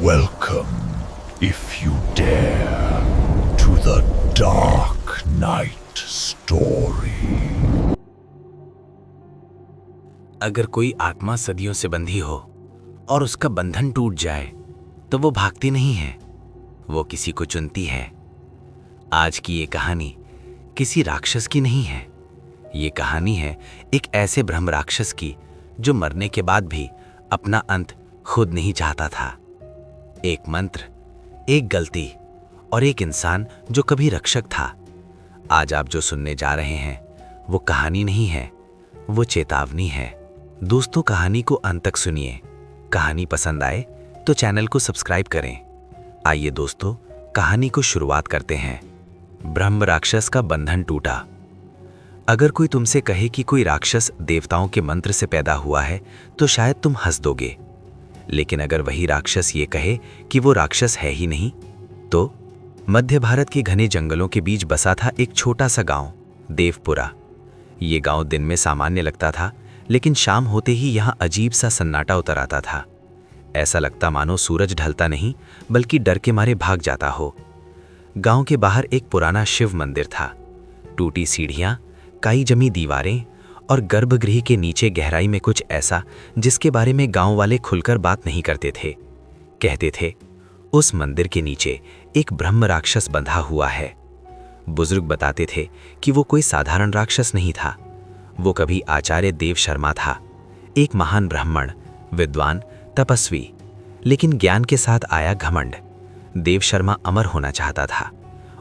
Welcome, if you dare, to the Dark Knight story. अगर कोई आत्मा सदियों से बंधी हो और उसका बंधन टूट जाए तो वो भागती नहीं है, वो किसी को चुनती है। आज की ये कहानी किसी राक्षस की नहीं है। ये कहानी है एक ऐसे ब्रह्म राक्षस की जो मरने के बाद भी अपना अंत खुद नहीं चाहता था। एक मंत्र, एक गलती और एक इंसान जो कभी रक्षक था। आज आप जो सुनने जा रहे हैं वो कहानी नहीं है, वो चेतावनी है। दोस्तों, कहानी को अंत तक सुनिए। कहानी पसंद आए तो चैनल को सब्सक्राइब करें। आइए दोस्तों, कहानी को शुरुआत करते हैं। ब्रह्म राक्षस का बंधन टूटा। अगर कोई तुमसे कहे कि कोई राक्षस देवताओं के मंत्र से पैदा हुआ है तो शायद तुम हंस दोगे, लेकिन अगर वही राक्षस ये कहे कि वो राक्षस है ही नहीं तो? मध्य भारत के घने जंगलों के बीच बसा था एक छोटा सा गांव, देवपुरा। ये गांव दिन में सामान्य लगता था, लेकिन शाम होते ही यहां अजीब सा सन्नाटा उतर आता था। ऐसा लगता मानो सूरज ढलता नहीं बल्कि डर के मारे भाग जाता हो। गांव के बाहर एक पुराना शिव मंदिर था। टूटी सीढ़ियां, काई जमी दीवारें और गर्भगृह के नीचे गहराई में कुछ ऐसा जिसके बारे में गांव वाले खुलकर बात नहीं करते थे। कहते थे, उस मंदिर के नीचे एक ब्रह्म राक्षस बंधा हुआ है। बुजुर्ग बताते थे कि वो कोई साधारण राक्षस नहीं था। वो कभी आचार्य देव शर्मा था, एक महान ब्राह्मण, विद्वान, तपस्वी, लेकिन ज्ञान के साथ आया घमंड। देव शर्मा अमर होना चाहता था।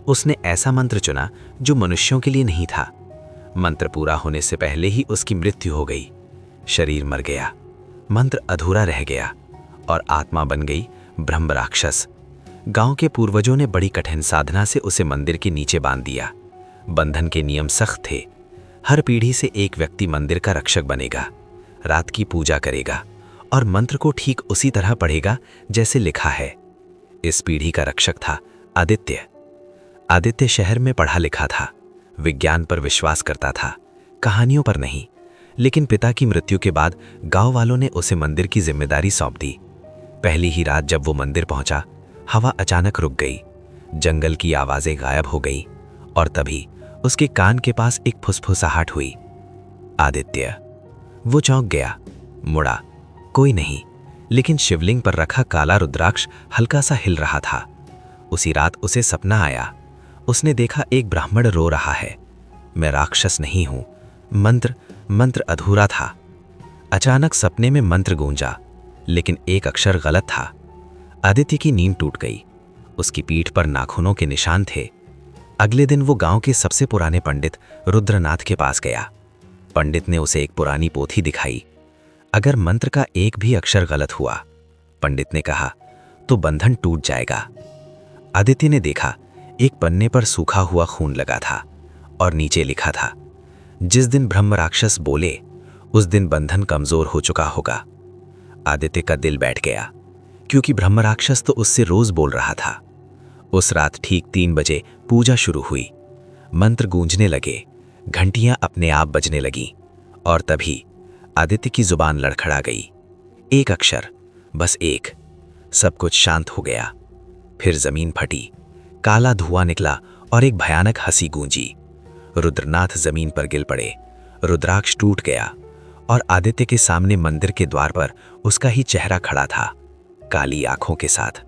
उसने ऐसा मंत्र चुना जो मनुष्यों के लिए नहीं था। मंत्र पूरा होने से पहले ही उसकी मृत्यु हो गई। शरीर मर गया, मंत्र अधूरा रह गया और आत्मा बन गई ब्रह्म राक्षस। गांव के पूर्वजों ने बड़ी कठिन साधना से उसे मंदिर के नीचे बांध दिया। बंधन के नियम सख्त थे। हर पीढ़ी से एक व्यक्ति मंदिर का रक्षक बनेगा, रात की पूजा करेगा और मंत्र को ठीक उसी तरह पढ़ेगा जैसे लिखा है। इस पीढ़ी का रक्षक था आदित्य। आदित्य शहर में पढ़ा लिखा था, विज्ञान पर विश्वास करता था, कहानियों पर नहीं। लेकिन पिता की मृत्यु के बाद गांव वालों ने उसे मंदिर की जिम्मेदारी सौंप दी। पहली ही रात जब वो मंदिर पहुंचा, हवा अचानक रुक गई, जंगल की आवाजें गायब हो गई और तभी उसके कान के पास एक फुसफुसाहट हुई। आदित्य। वो चौंक गया, मुड़ा। कोई नहीं, लेकिन शिवलिंग पर रखा काला रुद्राक्ष हल्का सा हिल रहा था। उसी रात उसे सपना आया। उसने देखा एक ब्राह्मण रो रहा है। मैं राक्षस नहीं हूं। मंत्र अधूरा था। अचानक सपने में मंत्र गूंजा, लेकिन एक अक्षर गलत था। आदित्य की नींद टूट गई। उसकी पीठ पर नाखूनों के निशान थे। अगले दिन वो गांव के सबसे पुराने पंडित रुद्रनाथ के पास गया। पंडित ने उसे एक पुरानी पोथी दिखाई। अगर मंत्र का एक भी अक्षर गलत हुआ, पंडित ने कहा, तो बंधन टूट जाएगा। आदित्य ने देखा, एक पन्ने पर सूखा हुआ खून लगा था और नीचे लिखा था, जिस दिन ब्रह्म राक्षस बोले उस दिन बंधन कमजोर हो चुका होगा। आदित्य का दिल बैठ गया, क्योंकि ब्रह्म राक्षस तो उससे रोज बोल रहा था। उस रात ठीक 3 बजे पूजा शुरू हुई। मंत्र गूंजने लगे, घंटियां अपने आप बजने लगीं और तभी आदित्य की जुबान लड़खड़ा गई। एक अक्षर, बस एक। सब कुछ शांत हो गया। फिर जमीन फटी, काला धुआं निकला और एक भयानक हंसी गूंजी। रुद्रनाथ जमीन पर गिर पड़े, रुद्राक्ष टूट गया और आदित्य के सामने मंदिर के द्वार पर उसका ही चेहरा खड़ा था, काली आंखों के साथ।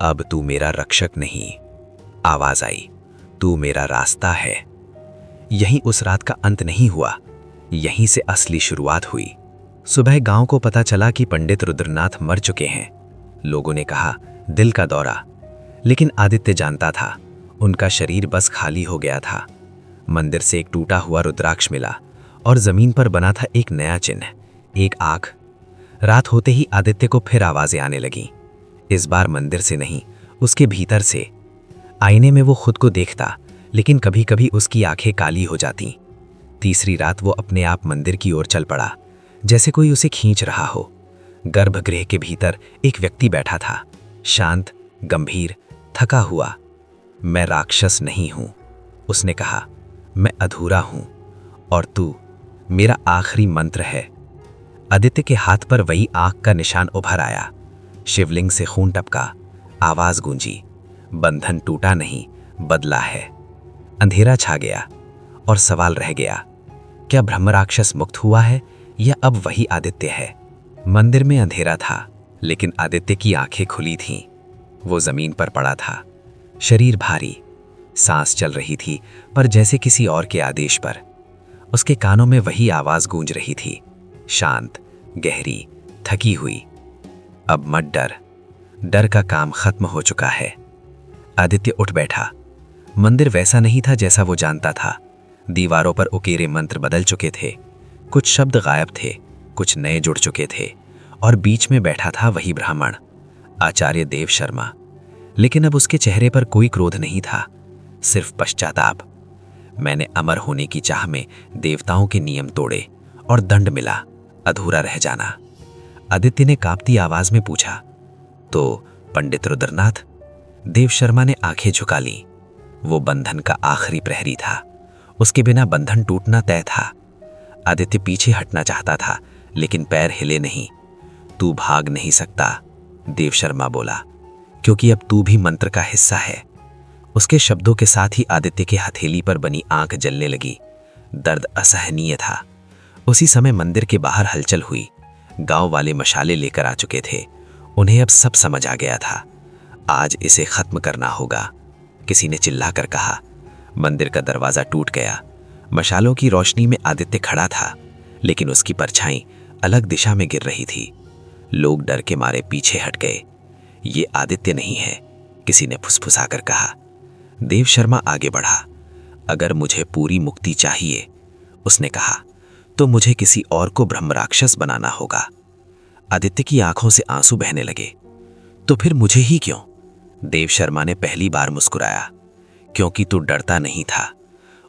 अब तू मेरा रक्षक नहीं, आवाज आई, तू मेरा रास्ता है। यहीं उस रात का अंत नहीं हुआ, यहीं से असली शुरुआत हुई। सुबह गांव को पता चला कि पंडित रुद्रनाथ मर चुके हैं। लोगों ने कहा, दिल का दौरा। लेकिन आदित्य जानता था, उनका शरीर बस खाली हो गया था। मंदिर से एक टूटा हुआ रुद्राक्ष मिला और जमीन पर बना था एक नया चिन्ह, एक आंख। रात होते ही आदित्य को फिर आवाजें आने लगीं। इस बार मंदिर से नहीं, उसके भीतर से। आईने में वो खुद को देखता, लेकिन कभी कभी उसकी आंखें काली हो जाती। तीसरी रात वो अपने आप मंदिर की ओर चल पड़ा, जैसे कोई उसे खींच रहा हो। गर्भगृह के भीतर एक व्यक्ति बैठा था, शांत, गंभीर, थका हुआ। मैं राक्षस नहीं हूं, उसने कहा। मैं अधूरा हूं और तू मेरा आखिरी मंत्र है। आदित्य के हाथ पर वही आंख का निशान उभर आया। शिवलिंग से खून टपका, आवाज गूंजी, बंधन टूटा नहीं, बदला है। अंधेरा छा गया और सवाल रह गया, क्या ब्रह्म राक्षस मुक्त हुआ है या अब वही आदित्य है? मंदिर में अंधेरा था, लेकिन आदित्य की आंखें खुली थीं। वो जमीन पर पड़ा था, शरीर भारी, सांस चल रही थी पर जैसे किसी और के आदेश पर। उसके कानों में वही आवाज गूंज रही थी, शांत, गहरी, थकी हुई। अब मत डर, डर का काम खत्म हो चुका है। आदित्य उठ बैठा। मंदिर वैसा नहीं था जैसा वो जानता था। दीवारों पर उकेरे मंत्र बदल चुके थे, कुछ शब्द गायब थे, कुछ नए जुड़ चुके थे, और बीच में बैठा था वही ब्राह्मण, आचार्य देव शर्मा। लेकिन अब उसके चेहरे पर कोई क्रोध नहीं था, सिर्फ पश्चाताप। मैंने अमर होने की चाह में देवताओं के नियम तोड़े और दंड मिला, अधूरा रह जाना। आदित्य ने कांपती आवाज में पूछा, तो पंडित रुद्रनाथ? देव शर्मा ने आंखें झुका ली। वो बंधन का आखिरी प्रहरी था, उसके बिना बंधन टूटना तय था। आदित्य पीछे हटना चाहता था, लेकिन पैर हिले नहीं। तू भाग नहीं सकता, देव शर्मा बोला, क्योंकि अब तू भी मंत्र का हिस्सा है। उसके शब्दों के साथ ही आदित्य के हथेली पर बनी आंख जलने लगी। दर्द असहनीय था। उसी समय मंदिर के बाहर हलचल हुई। गांव वाले मशाले लेकर आ चुके थे। उन्हें अब सब समझ आ गया था। आज इसे खत्म करना होगा, किसी ने चिल्लाकर कहा। मंदिर का दरवाजा टूट गया। मशालों की रोशनी में आदित्य खड़ा था, लेकिन उसकी परछाई अलग दिशा में गिर रही थी। लोग डर के मारे पीछे हट गए। ये आदित्य नहीं है, किसी ने फुसफुसाकर कहा। देव शर्मा आगे बढ़ा। अगर मुझे पूरी मुक्ति चाहिए, उसने कहा, तो मुझे किसी और को ब्रह्म राक्षस बनाना होगा। आदित्य की आंखों से आंसू बहने लगे। तो फिर मुझे ही क्यों? देव शर्मा ने पहली बार मुस्कुराया। क्योंकि तू डरता नहीं था।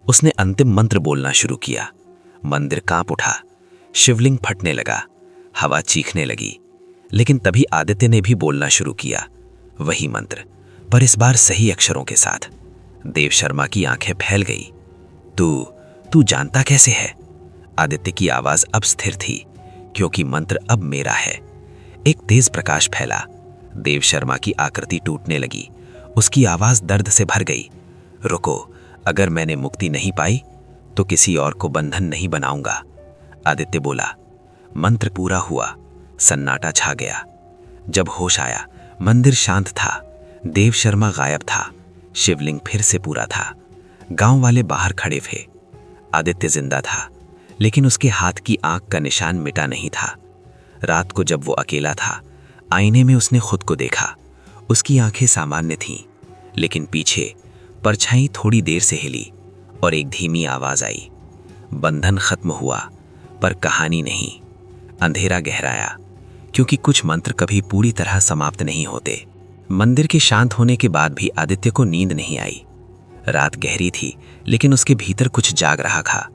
उसने अंतिम मंत्र बोलना शुरू किया। मंदिर कांप उठा, शिवलिंग फटने लगा, हवा चीखने लगी। लेकिन तभी आदित्य ने भी बोलना शुरू किया, वही मंत्र, पर इस बार सही अक्षरों के साथ। देव शर्मा की आंखें फैल गई। तू जानता कैसे है? आदित्य की आवाज अब स्थिर थी, क्योंकि मंत्र अब मेरा है। एक तेज प्रकाश फैला। देव शर्मा की आकृति टूटने लगी। उसकी आवाज दर्द से भर गई। रुको, अगर मैंने मुक्ति नहीं पाई तो किसी और को बंधन नहीं बनाऊंगा, आदित्य बोला। मंत्र पूरा हुआ, सन्नाटा छा गया। जब होश आया, मंदिर शांत था, देव शर्मा गायब था, शिवलिंग फिर से पूरा था। गांव वाले बाहर खड़े थे। आदित्य जिंदा था, लेकिन उसके हाथ की आंख का निशान मिटा नहीं था। रात को जब वो अकेला था, आईने में उसने खुद को देखा। उसकी आंखें सामान्य थीं, लेकिन पीछे परछाई थोड़ी देर से हिली और एक धीमी आवाज आई, बंधन खत्म हुआ, पर कहानी नहीं। अंधेरा गहराया, क्योंकि कुछ मंत्र कभी पूरी तरह समाप्त नहीं होते। मंदिर के शांत होने के बाद भी आदित्य को नींद नहीं आई। रात गहरी थी, लेकिन उसके भीतर कुछ जाग रहा था।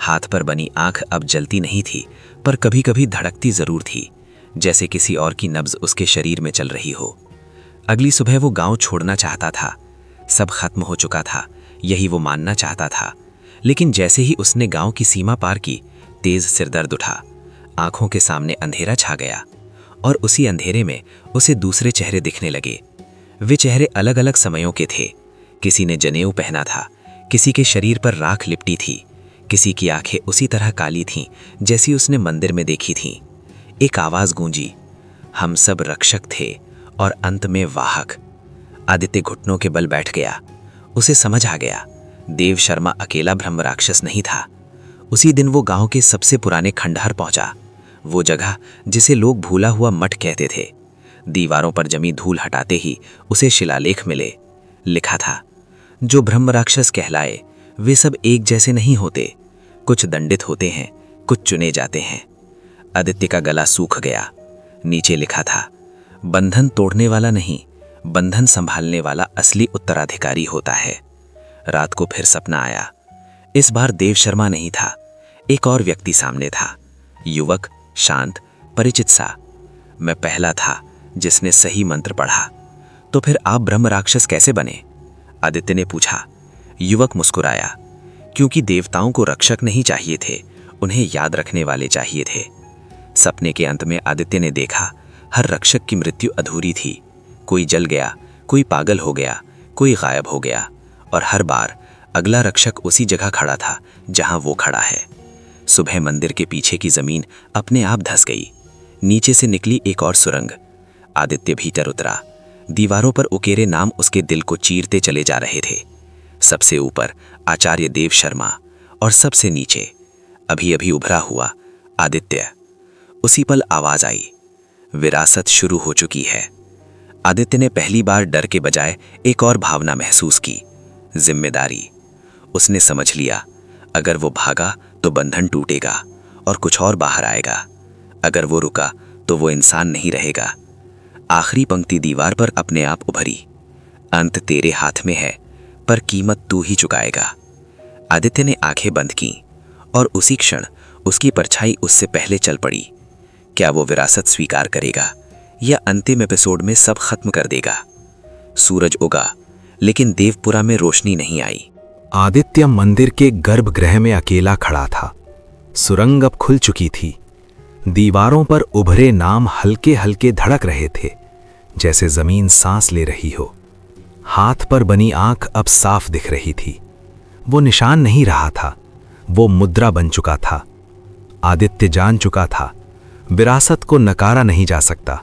हाथ पर बनी आंख अब जलती नहीं थी, पर कभी कभी धड़कती जरूर थी, जैसे किसी और की नब्ज उसके शरीर में चल रही हो। अगली सुबह वो गांव छोड़ना चाहता था। सब खत्म हो चुका था, यही वो मानना चाहता था। लेकिन जैसे ही उसने गांव की सीमा पार की, तेज सिरदर्द उठा। आंखों के सामने अंधेरा छा गया, और उसी अंधेरे में उसे दूसरे चेहरे दिखने लगे। वे चेहरे अलग अलग समयों के थे। किसी ने जनेऊ पहना था, किसी के शरीर पर राख लिपटी थी, किसी की आंखें उसी तरह काली थीं जैसी उसने मंदिर में देखी थीं। एक आवाज गूंजी, हम सब रक्षक थे और अंत में वाहक। आदित्य घुटनों के बल बैठ गया। उसे समझ आ गया, देव शर्मा अकेला ब्रह्म राक्षस नहीं था। उसी दिन वो गांव के सबसे पुराने खंडहर पहुंचा, वो जगह जिसे लोग भूला हुआ मठ कहते थे। दीवारों पर जमी धूल हटाते ही उसे शिलालेख मिले। लिखा था, जो ब्रह्म राक्षस कहलाए वे सब एक जैसे नहीं होते। कुछ दंडित होते हैं, कुछ चुने जाते हैं। आदित्य का गला सूख गया। नीचे लिखा था, बंधन तोड़ने वाला नहीं, बंधन संभालने वाला असली उत्तराधिकारी होता है। रात को फिर सपना आया। इस बार देव शर्मा नहीं था, एक और व्यक्ति सामने था। युवक, शांत, परिचित सा। मैं पहला था जिसने सही मंत्र पढ़ा। तो फिर आप ब्रह्म राक्षस कैसे बने? आदित्य ने पूछा। युवक मुस्कुराया, क्योंकि देवताओं को रक्षक नहीं चाहिए थे, उन्हें याद रखने वाले चाहिए थे। सपने के अंत में आदित्य ने देखा, हर रक्षक की मृत्यु अधूरी थी। कोई जल गया, कोई पागल हो गया, कोई गायब हो गया, और हर बार अगला रक्षक उसी जगह खड़ा था जहां वो खड़ा है। सुबह मंदिर के पीछे की जमीन अपने आप धंस गई। नीचे से निकली एक और सुरंग। आदित्य भीतर उतरा। दीवारों पर उकेरे नाम उसके दिल को चीरते चले जा रहे थे। सबसे ऊपर आचार्य देव शर्मा, और सबसे नीचे अभी अभी उभरा हुआ आदित्य। उसी पल आवाज आई, विरासत शुरू हो चुकी है। आदित्य ने पहली बार डर के बजाय एक और भावना महसूस की, जिम्मेदारी। उसने समझ लिया, अगर वो भागा तो बंधन टूटेगा और कुछ और बाहर आएगा। अगर वो रुका तो वो इंसान नहीं रहेगा। आखिरी पंक्ति दीवार पर अपने आप उभरी, अंत तेरे हाथ में है, पर कीमत तू ही चुकाएगा। आदित्य ने आंखें बंद की और उसी क्षण उसकी परछाई उससे पहले चल पड़ी। क्या वो विरासत स्वीकार करेगा या अंतिम एपिसोड में सब खत्म कर देगा? सूरज उगा, लेकिन देवपुरा में रोशनी नहीं आई। आदित्य मंदिर के गर्भगृह में अकेला खड़ा था। सुरंग अब खुल चुकी थी। दीवारों पर उभरे नाम हल्के हल्के धड़क रहे थे, जैसे जमीन सांस ले रही हो। हाथ पर बनी आंख अब साफ दिख रही थी। वो निशान नहीं रहा था, वो मुद्रा बन चुका था। आदित्य जान चुका था, विरासत को नकारा नहीं जा सकता,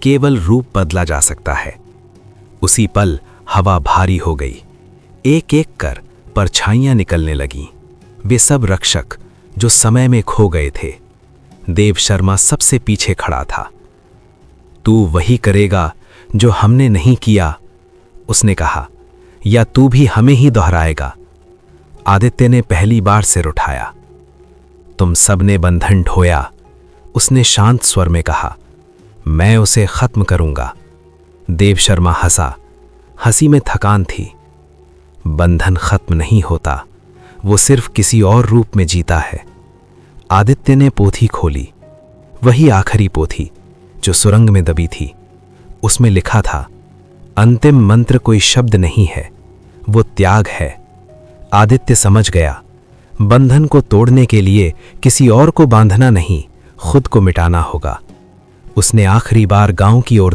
केवल रूप बदला जा सकता है। उसी पल हवा भारी हो गई। एक एक कर परछाइयां निकलने लगीं। वे सब रक्षक जो समय में खो गए थे। देव शर्मा सबसे पीछे खड़ा था। तू वही करेगा जो हमने नहीं किया, उसने कहा, या तू भी हमें ही दोहराएगा? आदित्य ने पहली बार सिर उठाया। तुम सबने बंधन ढोया, उसने शांत स्वर में कहा। मैं उसे खत्म करूंगा। देव शर्मा हंसा। हंसी में थकान थी। बंधन खत्म नहीं होता, वो सिर्फ किसी और रूप में जीता है। आदित्य ने पोथी खोली, वही आखिरी पोथी जो सुरंग में दबी थी। उसमें लिखा था, अंतिम मंत्र कोई शब्द नहीं है, वो त्याग है। आदित्य समझ गया, बंधन को तोड़ने के लिए किसी और को बांधना नहीं, खुद को मिटाना होगा। उसने आखिरी बार गांव की ओर